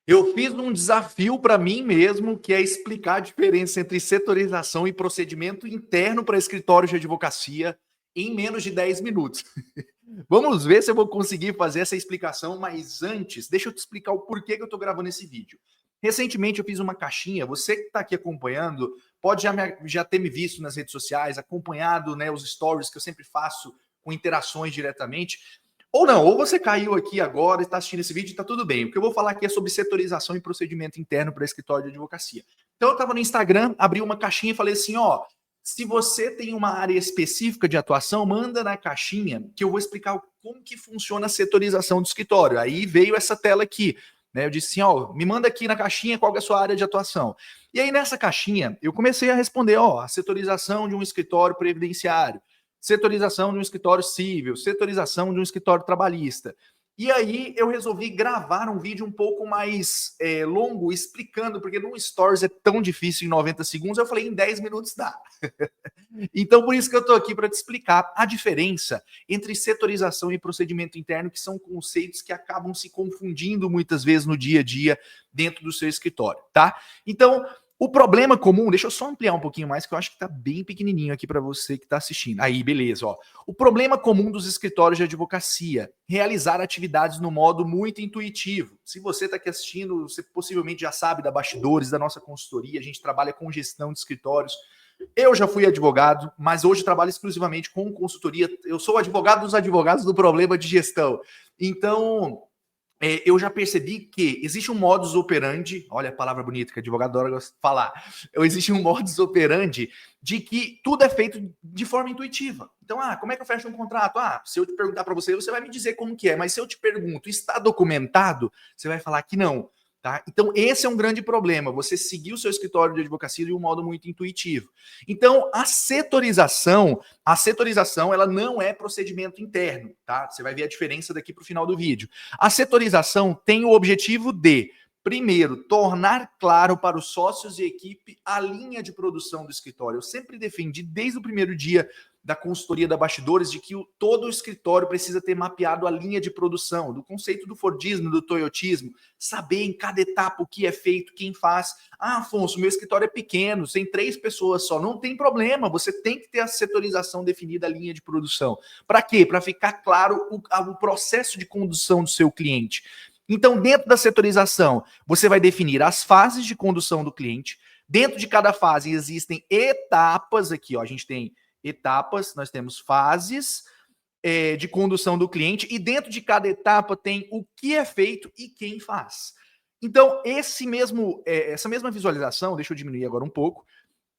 Eu fiz um desafio para mim mesmo, que é explicar a diferença entre setorização e procedimento interno para escritórios de advocacia em menos de 10 minutos. Vamos ver se eu vou conseguir fazer essa explicação, mas antes, deixa eu te explicar o porquê que eu estou gravando esse vídeo. Recentemente eu fiz uma caixinha, você que está aqui acompanhando, pode já ter me visto nas redes sociais, acompanhado, né, os stories que eu sempre faço com interações diretamente. Ou não, ou você caiu aqui agora e está assistindo esse vídeo e está tudo bem. O que eu vou falar aqui é sobre setorização e procedimento interno para escritório de advocacia. Então eu estava no Instagram, abri uma caixinha e falei assim, ó, se você tem uma área específica de atuação, manda na caixinha que eu vou explicar como que funciona a setorização do escritório. Aí veio essa tela aqui, né? Eu disse assim, ó, me manda aqui na caixinha qual é a sua área de atuação. E aí nessa caixinha eu comecei a responder, ó, a setorização de um escritório previdenciário, setorização de um escritório civil, setorização de um escritório trabalhista. E aí eu resolvi gravar um vídeo um pouco mais longo, explicando, porque no Stories é tão difícil em 90 segundos, eu falei em 10 minutos dá. Então por isso que eu estou aqui para te explicar a diferença entre setorização e procedimento interno, que são conceitos que acabam se confundindo muitas vezes no dia a dia dentro do seu escritório, tá? Então, o problema comum, deixa eu só ampliar um pouquinho mais, que eu acho que está bem pequenininho aqui para você que está assistindo. Aí, beleza, ó. O problema comum dos escritórios de advocacia, realizar atividades no modo muito intuitivo. Se você está aqui assistindo, você possivelmente já sabe da Bastidores, da nossa consultoria, a gente trabalha com gestão de escritórios. Eu já fui advogado, mas hoje trabalho exclusivamente com consultoria. Eu sou advogado dos advogados do problema de gestão. Então, eu já percebi que existe um modus operandi, olha a palavra bonita que o advogado adora falar, existe um modus operandi de que tudo é feito de forma intuitiva. Então, como é que eu fecho um contrato? Se eu te perguntar para você, você vai me dizer como que é, mas se eu te pergunto, está documentado? Você vai falar que não. Tá? Então, esse é um grande problema, você seguir o seu escritório de advocacia de um modo muito intuitivo. Então, a setorização ela não é procedimento interno, tá? Você vai ver a diferença daqui para o final do vídeo. A setorização tem o objetivo de, primeiro, tornar claro para os sócios e equipe a linha de produção do escritório. Eu sempre defendi, desde o primeiro dia da consultoria da Bastidores, de que todo o escritório precisa ter mapeado a linha de produção, do conceito do Fordismo, do Toyotismo, saber em cada etapa o que é feito, quem faz. Afonso, meu escritório é pequeno, tem 3 pessoas só. Não tem problema, você tem que ter a setorização definida, a linha de produção. Para quê? Para ficar claro o processo de condução do seu cliente. Então, dentro da setorização, você vai definir as fases de condução do cliente. Dentro de cada fase existem etapas aqui, ó, a gente tem etapas, nós temos fases de condução do cliente e dentro de cada etapa tem o que é feito e quem faz. Então, essa mesma visualização, deixa eu diminuir agora um pouco,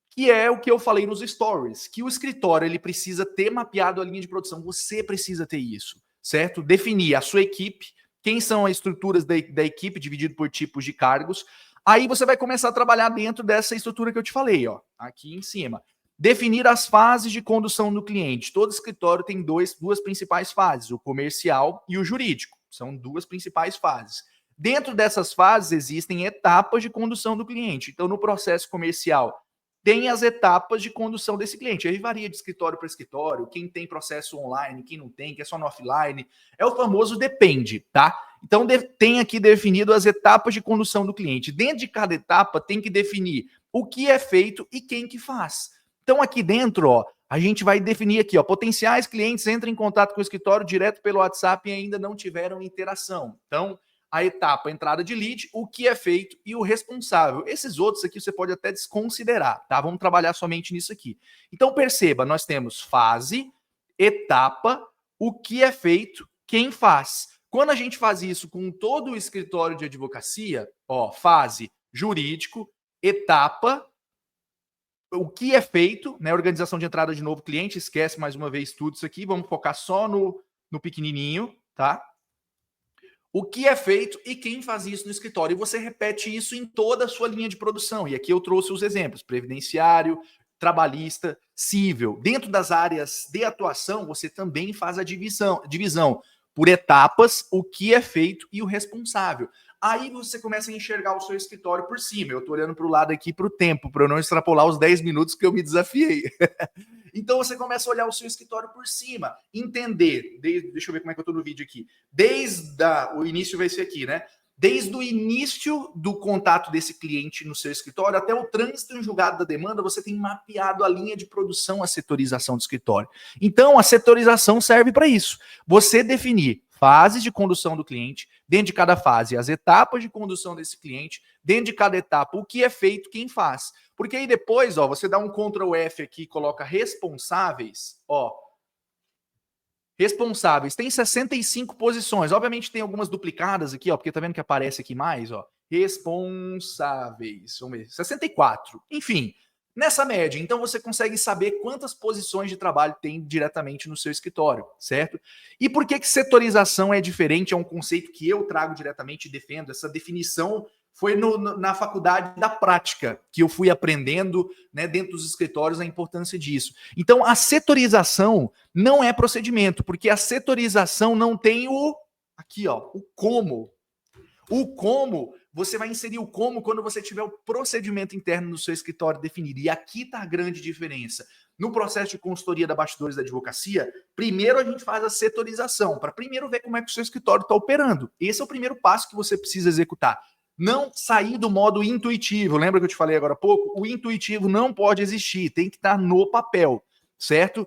que é o que eu falei nos stories, que o escritório ele precisa ter mapeado a linha de produção, você precisa ter isso, certo? Definir a sua equipe, quem são as estruturas da equipe, dividido por tipos de cargos. Aí você vai começar a trabalhar dentro dessa estrutura que eu te falei, ó, aqui em cima. Definir as fases de condução do cliente. Todo escritório tem duas principais fases, o comercial e o jurídico. São 2 principais fases. Dentro dessas fases existem etapas de condução do cliente. Então, no processo comercial, tem as etapas de condução desse cliente. Aí varia de escritório para escritório, quem tem processo online, quem não tem, que é só no offline. É o famoso depende, tá? Então, tem aqui definido as etapas de condução do cliente. Dentro de cada etapa, tem que definir o que é feito e quem que faz. Então, aqui dentro, ó, a gente vai definir aqui, ó, potenciais clientes entram em contato com o escritório direto pelo WhatsApp e ainda não tiveram interação. Então, a etapa, a entrada de lead, o que é feito e o responsável. Esses outros aqui você pode até desconsiderar, tá? Vamos trabalhar somente nisso aqui. Então, perceba, nós temos fase, etapa, o que é feito, quem faz. Quando a gente faz isso com todo o escritório de advocacia, ó, fase, jurídico, etapa, o que é feito, né? Organização de entrada de novo cliente, esquece mais uma vez tudo isso aqui, vamos focar só no pequenininho, tá? O que é feito e quem faz isso no escritório. E você repete isso em toda a sua linha de produção. E aqui eu trouxe os exemplos: previdenciário, trabalhista, civil. Dentro das áreas de atuação, você também faz a divisão por etapas, o que é feito e o responsável. Aí você começa a enxergar o seu escritório por cima. Eu estou olhando para o lado aqui para o tempo, para eu não extrapolar os 10 minutos que eu me desafiei. Então você começa a olhar o seu escritório por cima, entender, deixa eu ver como é que eu estou no vídeo aqui, desde o início vai ser aqui, né? Desde o início do contato desse cliente no seu escritório até o trânsito em julgado da demanda, você tem mapeado a linha de produção, a setorização do escritório. Então, a setorização serve para isso. Você definir fases de condução do cliente, dentro de cada fase, as etapas de condução desse cliente, dentro de cada etapa, o que é feito, quem faz. Porque aí depois, ó, você dá um Ctrl F aqui e coloca responsáveis, ó, responsáveis, tem 65 posições. Obviamente tem algumas duplicadas aqui, ó, porque tá vendo que aparece aqui mais, ó. Responsáveis, vamos ver, 64. Enfim, nessa média, então você consegue saber quantas posições de trabalho tem diretamente no seu escritório, certo? E por que setorização é diferente? É um conceito que eu trago diretamente e defendo. Essa definição foi na faculdade da prática que eu fui aprendendo, né, dentro dos escritórios, a importância disso. Então, a setorização não é procedimento, porque a setorização não tem o aqui, ó, o como. O como, você vai inserir o como quando você tiver o procedimento interno no seu escritório definido. E aqui está a grande diferença. No processo de consultoria da Bastidores da Advocacia, primeiro a gente faz a setorização, para primeiro ver como é que o seu escritório está operando. Esse é o primeiro passo que você precisa executar. Não sair do modo intuitivo. Lembra que eu te falei agora há pouco? O intuitivo não pode existir, tem que estar no papel, certo?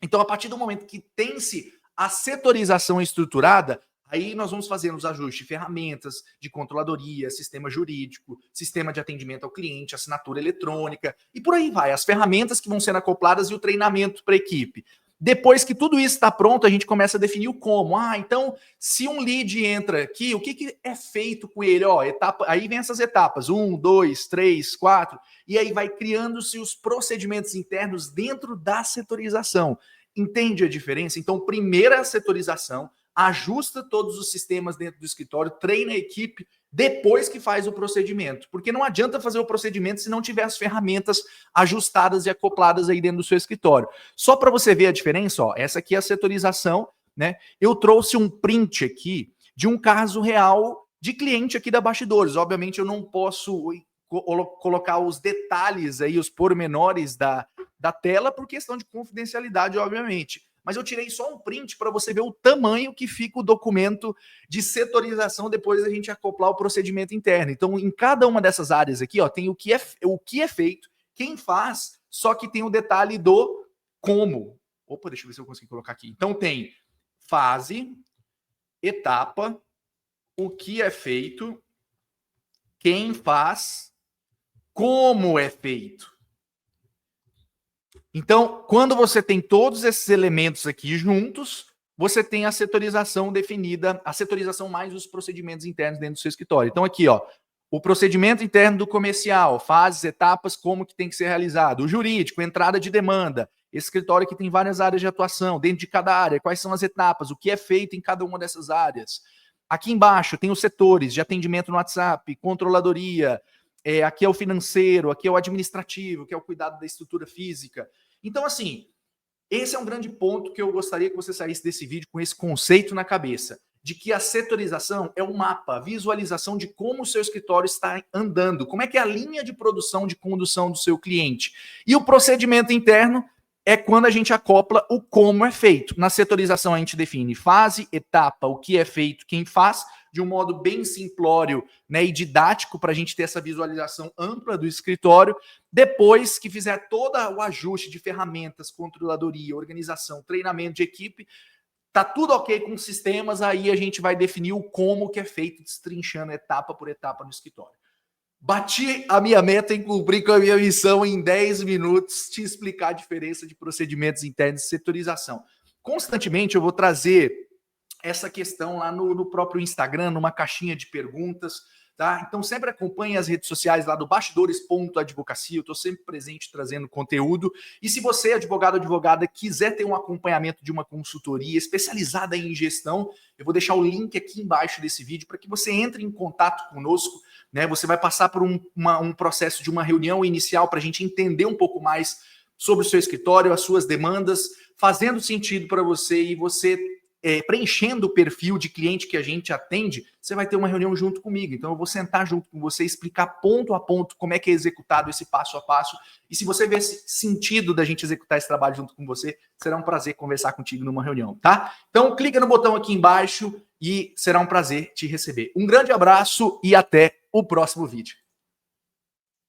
Então, a partir do momento que tem-se a setorização estruturada, aí nós vamos fazendo os ajustes de ferramentas, de controladoria, sistema jurídico, sistema de atendimento ao cliente, assinatura eletrônica, e por aí vai. As ferramentas que vão sendo acopladas e o treinamento para a equipe. Depois que tudo isso está pronto, a gente começa a definir o como. Ah, então, se um lead entra aqui, o que é feito com ele? Ó, etapa, aí vem essas etapas, 1, 2, 3, 4, e aí vai criando-se os procedimentos internos dentro da setorização. Entende a diferença? Então, primeiro é a setorização, ajusta todos os sistemas dentro do escritório, treina a equipe, depois que faz o procedimento. Porque não adianta fazer o procedimento se não tiver as ferramentas ajustadas e acopladas aí dentro do seu escritório. Só para você ver a diferença, ó, essa aqui é a setorização, né? Eu trouxe um print aqui de um caso real de cliente aqui da Bastidores. Obviamente eu não posso colocar os detalhes aí, os pormenores da tela por questão de confidencialidade, obviamente. Mas eu tirei só um print para você ver o tamanho que fica o documento de setorização depois da gente acoplar o procedimento interno. Então, em cada uma dessas áreas aqui, ó, tem o que é feito, quem faz, só que tem o detalhe do como. Opa, deixa eu ver se eu consigo colocar aqui. Então, tem fase, etapa, o que é feito, quem faz, como é feito. Então, quando você tem todos esses elementos aqui juntos, você tem a setorização definida, a setorização mais os procedimentos internos dentro do seu escritório. Então, aqui, ó, o procedimento interno do comercial, fases, etapas, como que tem que ser realizado. O jurídico, entrada de demanda. Esse escritório aqui tem várias áreas de atuação, dentro de cada área, quais são as etapas, o que é feito em cada uma dessas áreas. Aqui embaixo tem os setores de atendimento no WhatsApp, controladoria, aqui é o financeiro, aqui é o administrativo, que é o cuidado da estrutura física. Então, assim, esse é um grande ponto que eu gostaria que você saísse desse vídeo com esse conceito na cabeça, de que a setorização é um mapa, a visualização de como o seu escritório está andando, como é que é a linha de produção, de condução do seu cliente. E o procedimento interno é quando a gente acopla o como é feito. Na setorização a gente define fase, etapa, o que é feito, quem faz, de um modo bem simplório, né, e didático para a gente ter essa visualização ampla do escritório. Depois que fizer todo o ajuste de ferramentas, controladoria, organização, treinamento de equipe, tá tudo ok com sistemas, aí a gente vai definir o como que é feito, destrinchando etapa por etapa no escritório. Bati a minha meta em cumprir com a minha missão em 10 minutos, te explicar a diferença de procedimentos internos e setorização. Constantemente eu vou trazer essa questão lá no próprio Instagram, numa caixinha de perguntas, tá? Então sempre acompanhe as redes sociais lá do bastidores.advocacia, eu estou sempre presente trazendo conteúdo. E se você, advogado ou advogada, quiser ter um acompanhamento de uma consultoria especializada em gestão, eu vou deixar o link aqui embaixo desse vídeo para que você entre em contato conosco, né? Você vai passar por um processo de uma reunião inicial para a gente entender um pouco mais sobre o seu escritório, as suas demandas, fazendo sentido para você e você preenchendo o perfil de cliente que a gente atende, você vai ter uma reunião junto comigo. Então eu vou sentar junto com você, explicar ponto a ponto como é que é executado esse passo a passo. E se você vê sentido da gente executar esse trabalho junto com você, será um prazer conversar contigo numa reunião, tá? Então clica no botão aqui embaixo, e será um prazer te receber. Um grande abraço e até o próximo vídeo.